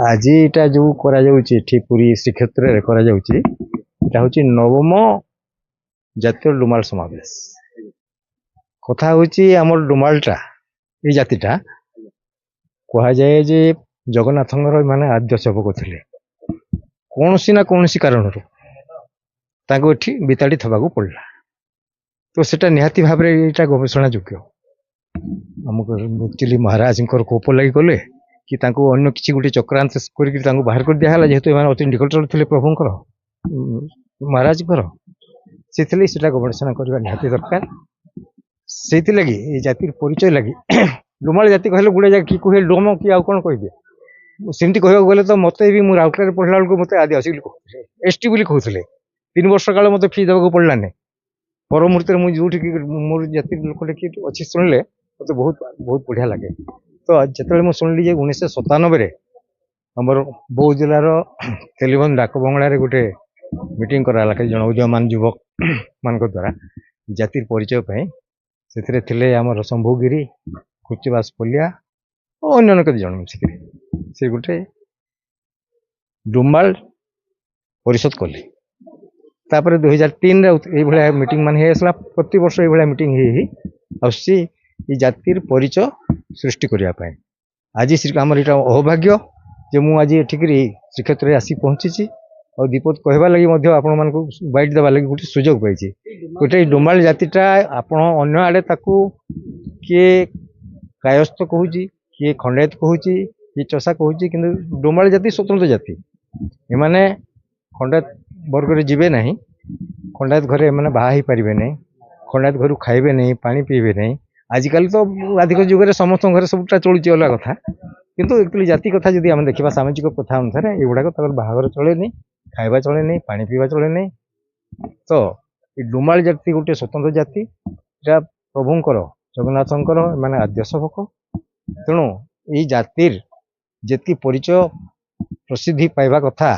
आज एटा जो करा जाउची एठी पुरी श्रीक्षेत्र रे करा जाउची एटा होची नवम जातीय डुमाल समावेश कथा होची हमर डुमालटा ए जातिटा कहा जाए जे जगन्नाथंगर माने आद्य सेवक थिले कोनसी ना कोनसी कारण रो ताको एठी बिताड़ी थबाकू पड़ला तो सेटा निहाती भाबरे एटा गवेषणा योग्य हमको एक्चुअली महाराज कोप लगी गले कि तांको अन्य किसी गोटे चक्रांत करके तांको बाहर कर दिया जेहेतु एमाने अति निकटतर थिले प्रभुंकर महाराज से सेटा गवेषणा करबा निहाती दरकार सेति लगी ए जातिर परिचय लगी डुमाल जाति कहले गुड़े जा कि कहे डोम कि आउ कौन कह दिए सेमती कहवा गले तो मत भी मुझे राउरकेला पढ़ला बेलू मत आदिवासी कहते एसटी बोली कहते 3 वर्ष काल मत फी देवा पड़ला नहीं पर मुहूर्त मुझे मोर जाति लोक अच्छी शुणिले मत बहुत बहुत बढ़िया लगे तो जिते मुझे शुणिली 1997 आमर बौद्ध जिलार तेलीबंध डाक बंगला गोटे मीटिंग कराला जन उदयमान युवक मान द्वारा जातिर परिचय से आमर शंभुगिरी कुचिबास पलिया और अन्य कति जन से गोटे डुमाल परिषद कले तापर 2003 ये मीटिंग मान होगा प्रति वर्ष ये मीटिंग आसी जातिर परिचय सृष्टि करने आज आमर यहाँ अहोभाग्य जे मुझे एठिकी श्रीक्षेत्र आसी पहुँची और दीपक कहवा लगी आपण मान बैठ देवा लगी गोटे सुजोग पाई गोटे डुमाल जातिटा आपण अन्य आड़े ताकू किए कायस्थ कहूँ किए खंडायत कहूँ किए चषा कहूँ कि डुमाल जाति स्वतंत्र जाति एमाने खंडायत वर्ग रे जीवे नहीं खंडायत घरे एमाने बाहा ही पारिबे नहीं खंडायत घर खाइबे नहीं पानी पीबे नहीं आजिकल तो आधिक जुगे समस्त घर सबटा चलुची अलग कथा किंतु एक्चुअली जाति कथा जदि आम देखा सामाजिक प्रथा अनुसार एगुड़ाक बाहागर चले नहीं खाइबा चले नहीं पानी पीवा चले नहीं तो ये डुमाल जाति गोटे स्वतंत्र जाति या प्रभुंकर जगन्नाथंकर माने आद्य सेवक तेणु ये जातिर जी परिचय प्रसिद्धि पाइबा कथा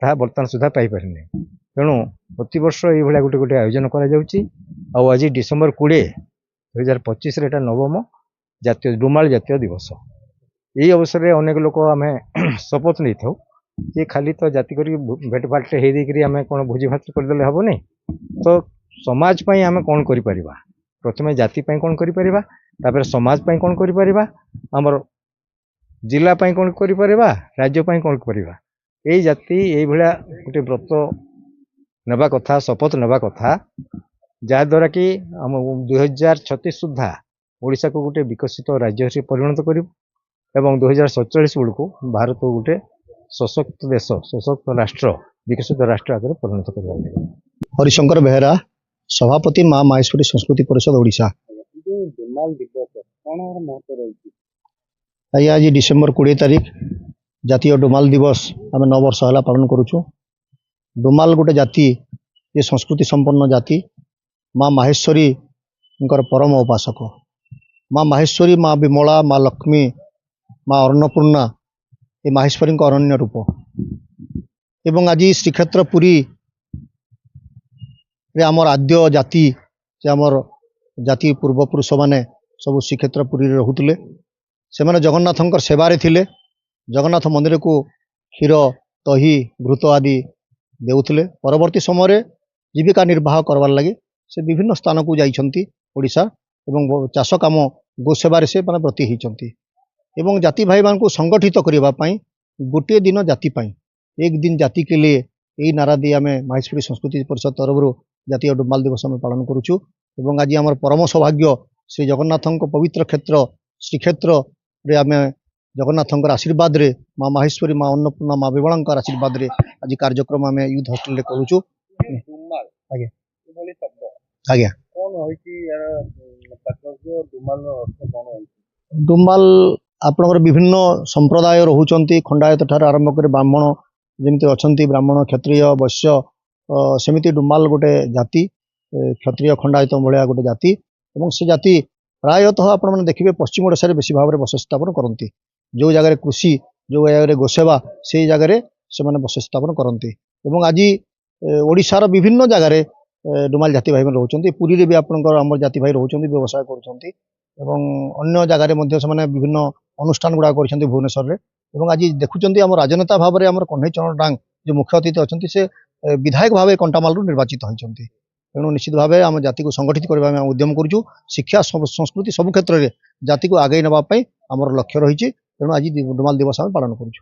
ता बर्तमान सुधा पाई पारि नहीं तेणु प्रति वर्ष ये गोटे गोटे आयोजन करा आज डिसेम्बर 20 2025 एटा नवम जातीय डुमाल जातीय दिवस यही अवसर में अनेक लोक आम शपथ नहीं था कि खाली तो जाति कर भेट भाट आम कौन भोजी भात करदे हम नहीं तो समाज पाई आम कौन कर प्रथम जाति कौन कर समाज पाई कौन कर आमर जिला पाई कौन कर राज्य पाई कौन करवा यही जाति यही भाया गोटे व्रत नेबा कथा शपथ नेबा कथा जहाद्वारा कि आम 2036 सुधा ओडिशा को गोटे विकसित राज्य से परिणत कर 2047 बेलू भारत को गोटे सशक्त देश सशक्त राष्ट्र विकसित राष्ट्र आगे परिणत कर हरिशंकर बेहेरा सभापति माँ माहेश्वरी संस्कृति परिषद ओडिशा आज डिसेम्बर 20 तारीख जातीय डुमाल दिवस आम 9 वर्ष है पालन करुचु डुमाल गोटे जाति ये संस्कृति संपन्न जाति माँ माहेश्वरी परम उपासक माँ माहेश्वरी माँ विमला माँ लक्ष्मी माँ अन्नपूर्णा ये माहेश्वरी अनन्य रूप एवं आज श्रीक्षेत्र पुरी आमर आद्य जाति आमर जाति पूर्वपुरुष माने सब श्रीक्षेत्र पुरी रोते से मैंने जगन्नाथंकर सेवारे थिले जगन्नाथ मंदिर को क्षीर दही घृत आदि देउथिले परवर्ती समय जीविका निर्वाह करवार लगे से विभिन्न स्थान को जाइछंती ओडिशा एवं चाष काम गोसेवारे से माने ब्रती होइछंती एवं जाति भाई मान को संगठित करबा पई गोटे दिन जाति पई एक दिन जाति के लिए यही नारा दी आम माहेश्वरी संस्कृति परिषद तरफ जातीय डुमाल दिवस आम पालन करुचु एवं आज आम परम सौभाग्य श्री जगन्नाथ पवित्र क्षेत्र श्रीक्षेत्र रे आम जगन्नाथंकर आशीर्वाद रे माँ माहेश्वरी माँ अन्नपूर्णा माँ विमलांकर आशीर्वाद रे आज कार्यक्रम आम यूथ हॉस्टल करुचु आज्ञा डुमाल आपणकर विभिन्न संप्रदाय रोचंती खंडायत ठार आरंभ कर ब्राह्मण जमी अच्छा ब्राह्मण क्षत्रिय वैश्य सेमती डुमाल गोटे जाति क्षत्रिय खंडायत भाया गोटे जाति और से जाति प्रायतः आपण मैंने देखिए पश्चिम ओडिशा रे बेसी भाव में बस स्थापन करती जो जगह कृषि जो जगह गोसेवा से जगह से बस स्थापन करती आज ओडिशार विभिन्न जगह डुमाल जाति भाई रोचंती पुरी रे भी आपनकर आम जाति भाई रोचंती व्यवसाय करुछंती एवं अन्य जगह रे विभिन्न अनुष्ठान गुड़ा कर भुवनेश्वर रे এবং ଆଜି ଦେଖୁଛନ୍ତି ଆମ ରାଜନେତା ଭାବରେ ଆମର କହ୍ନେଇ ଚରଣ ଡାଙ୍ଗ ଯେ ମୁଖ୍ୟ ଅତିଥି ଅଛନ୍ତି ସେ ବିଧାୟକ ଭାବେ କଣ୍ଟାମାଲରୁ ନିର୍ବାଚିତ ହୋଇଛନ୍ତି। ତେଣୁ ନିଶ୍ଚିତ ଭାବେ ଆମ ଜାତିକୁ ସଂଗଠିତ କରିବା ପାଇଁ ଆମେ ଉଦ୍ୟମ କରୁଛୁ। ଶିକ୍ଷା ସଂସ୍କୃତି ସବୁ କ୍ଷେତ୍ରରେ ଜାତିକୁ ଆଗେଇ ନେବା ପାଇଁ ଆମର ଲକ୍ଷ୍ୟ ରହିଛି। ତେଣୁ ଆଜି ଡୁମାଲ ଦିବସ ଆମେ ପାଳନ କରୁଛୁ।